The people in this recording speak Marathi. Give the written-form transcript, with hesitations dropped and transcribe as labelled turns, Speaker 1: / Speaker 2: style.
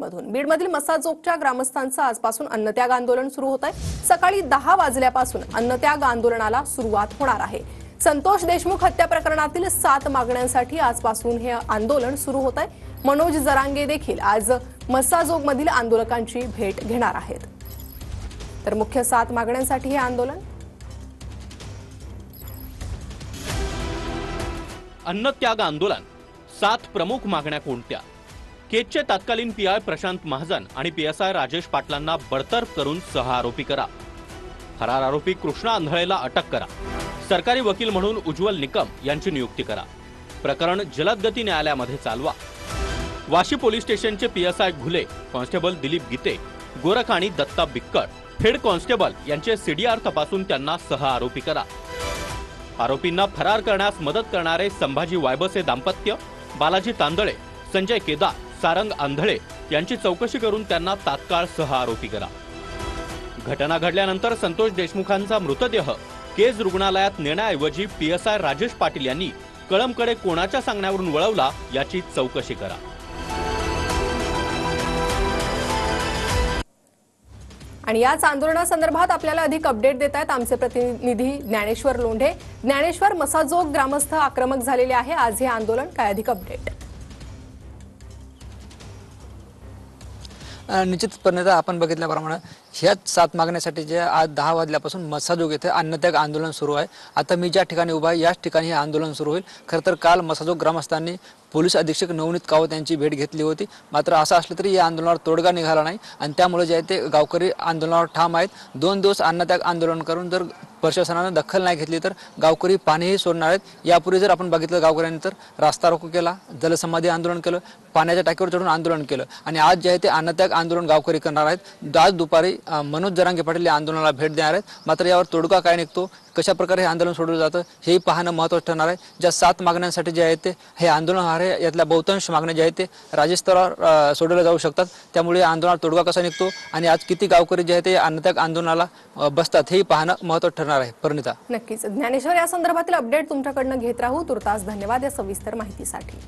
Speaker 1: बीडमधून। बीडमधील मसाजोगच्या ग्रामस्थांचं आजपासून अन्नत्याग आंदोलन सुरू होत आहे। सकाळी 10 वाजल्यापासून अन्नत्याग आंदोलनाला सुरुवात होणार आहे। संतोष देशमुख हत्या प्रकरणातील 7 मागण्यांसाठी आजपासून हे आंदोलन सुरू होत आहे। मनोज जरांगे देखील आज मसाजोगमधील आंदोलकांची भेट घेणार आहेत। तर मुख्य 7 मागण्यांसाठी हे आंदोलन।
Speaker 2: अन्नत्याग आंदोलन 7 प्रमुख मागण्या कोणत्या? केजचे तत्कालीन पीआय प्रशांत महाजन आणि पीएसआय राजेश पाटलांना बडतर्फ करून 6 आरोपी करा। फरार आरोपी कृष्णा आंधळेला अटक करा। सरकारी वकील म्हणून उज्ज्वल निकम यांची नियुक्ती करा। प्रकरण जलदगती न्यायालयामध्ये चालवा। वाशी पोलीस स्टेशनचे पीएसआय घुले, कॉन्स्टेबल दिलीप गीते, गोरख आणि दत्ता बिक्कट, हेड कॉन्स्टेबल यांचे सीडीआर तपासून त्यांना 6 आरोपी करा। आरोपींना फरार करण्यास मदत करणारे संभाजी वायबसे दाम्पत्य, बालाजी तांदळे, संजय केदार, सारंग आंधळे यांची चौकशी करून त्यांना तात्काळ 6 आरोपी करा। घटना घडल्यानंतर संतोष देशमुखांचा मृतदेह केज रुग्णालयात नेण्याऐवजी पीएसआय राजेश पाटील यांनी कळमकडे कोणाच्या सांगण्यावरून वळवला याची चौकशी करा।
Speaker 1: आणि याच आंदोलनासंदर्भात आपल्याला अधिक अपडेट देत आहेत आमचे प्रतिनिधी ज्ञानेश्वर लोंढे। ज्ञानेश्वर, मसाजोग ग्रामस्थ आक्रमक झालेले आहे। आज हे आंदोलन, काय अधिक अपडेट?
Speaker 3: निश्चितपणे आपण बघितल्याप्रमाणे ह्याच 7 मागण्यासाठी जे आज 10 वाजल्यापासून मसाजोग येथे अन्नत्याग आंदोलन सुरू आहे। आता मी ज्या ठिकाणी उभा आहे याच ठिकाणी हे आंदोलन सुरू होईल। खरं तर काल मसाजोग ग्रामस्थांनी पोलीस अधीक्षक नवनीत कावत यांची भेट घेतली होती। मात्र असं असलं तरी या आंदोलनावर तोडगा निघाला नाही आणि त्यामुळे जे आहे ते गावकरी आंदोलनावर ठाम आहेत। 2 दिवस अन्नत्याग आंदोलन करून जर प्रशासनाने दखल नाही घेतली तर गावकरी पाणीही सोडणार आहेत। यापूर्वी जर आपण बघितलं गावकऱ्यांनी तर रास्ता रोको केला, जलसमाधी आंदोलन केलं, पाण्याच्या टाकीवर चढून आंदोलन केलं आणि आज जे आहे ते अन्नत्याग आंदोलन गावकरी करणार आहेत। आज दुपारी मनोज जरांगे पाटील या आंदोलनाला भेट देणार आहेत। मात्र यावर तोडगा काय निघतो, कशा प्रकारे हे आंदोलन सोडलं जातं हे पाहणं महत्त्वाचं ठरणार आहे। ज्या 7 मागण्यांसाठी जे आहे ते हे आंदोलन आहे यातल्या बहुतांश मागण्या जे आहेत ते राज्य स्तरावर सोडवल्या जाऊ शकतात। त्यामुळे आंदोलनात तोडगा कसा निघतो आणि आज किती गावकरी जे आहे ते अन्नत्याग आंदोलनाला बसतात हे पाहणं महत्त्वाचं ठरणार आहे। परिणिता,
Speaker 1: नक्कीच ज्ञानेश्वर, या संदर्भातील अपडेट तुमच्याकडनं घेत राहू। तुर्तास धन्यवाद या सविस्तर माहितीसाठी।